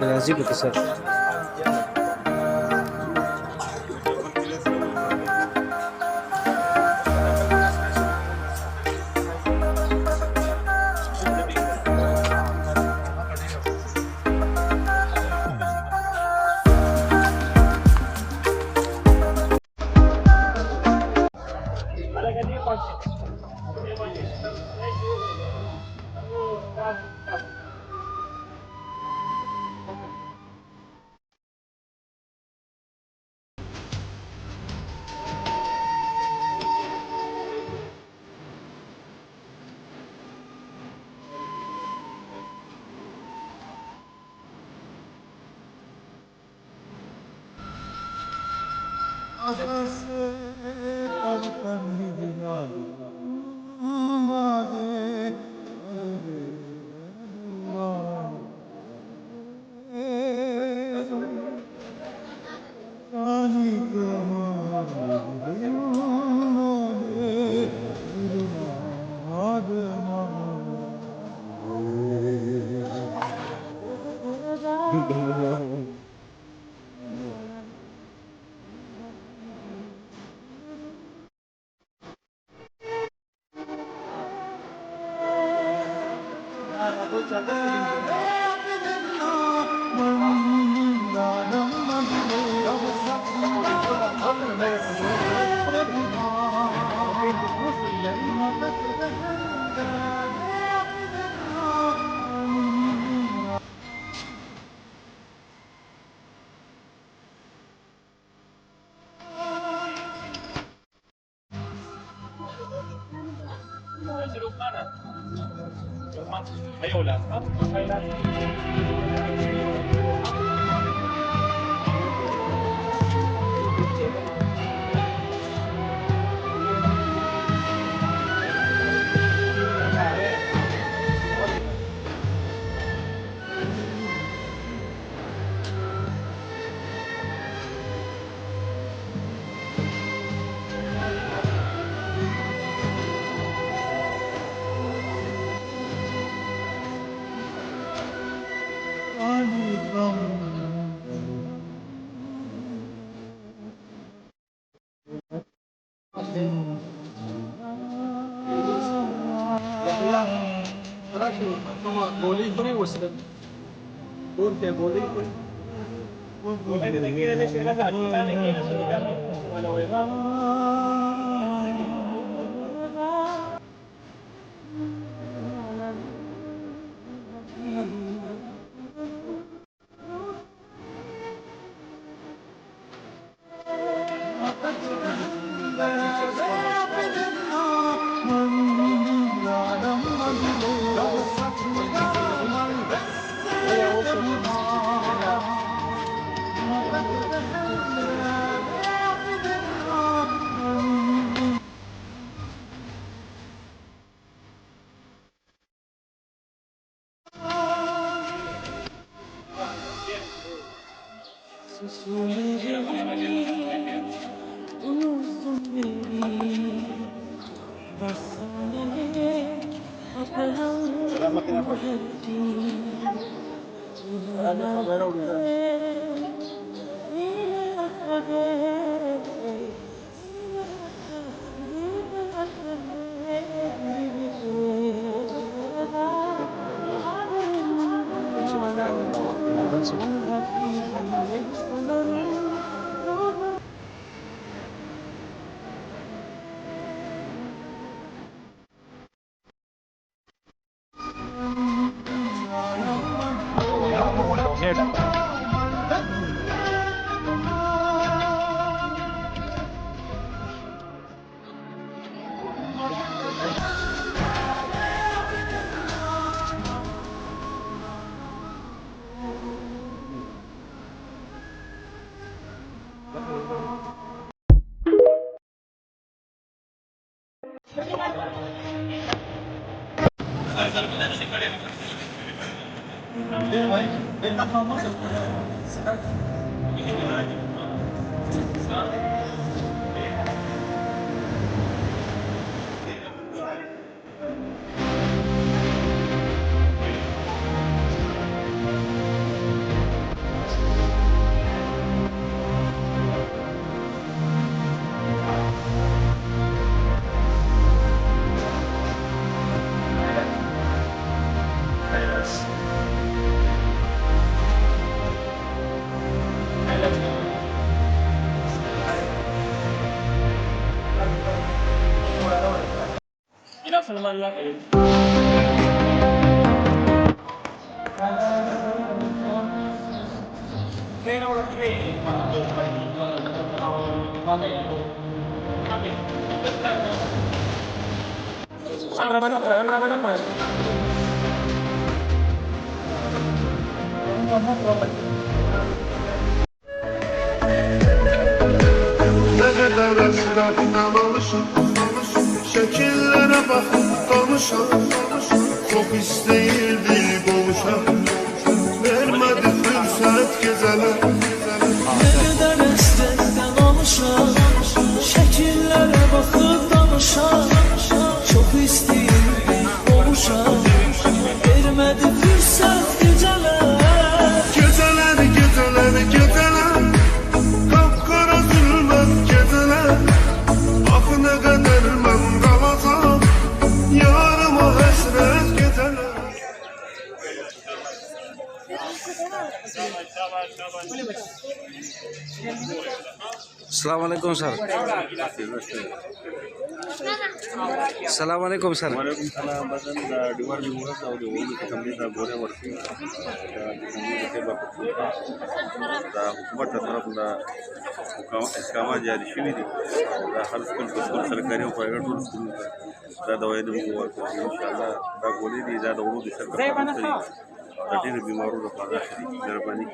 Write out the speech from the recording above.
يعجبك يا شيخ. Ne kadar etrafından alışın, şekillere bakıp danışan, çok isteyirdi qovuşan, vermedi fürsət gecələr. Ne kadar esrardan alışan, şekillere bakıp danışan, çok isteyirdi qovuşan, vermedi fürsət gecələr. Geceler, geceler, geceler, kapkara zülmət geceler. Ah ne kadar mən qalacam, yarıma həsrət geceler. अस्सलामुअलैकुम sir. अस्सलामुअलैकुम sir. वालेकुम सलाम बदन दा डिवर भी हुआ था जो वो कंपनी दा गोरे वर्ती दा कंपनी के बाप दा हुकूमत तरफ दा इसकामा जारी शुरू दी दा हर स्कूल सरकारी और प्राइवेट स्कूल दा दवाई दे हुआ तो इंशाल्लाह दा गोली दी दा वो दी सरकार दा ढेर बीमारों का फायदा मेहरबानी।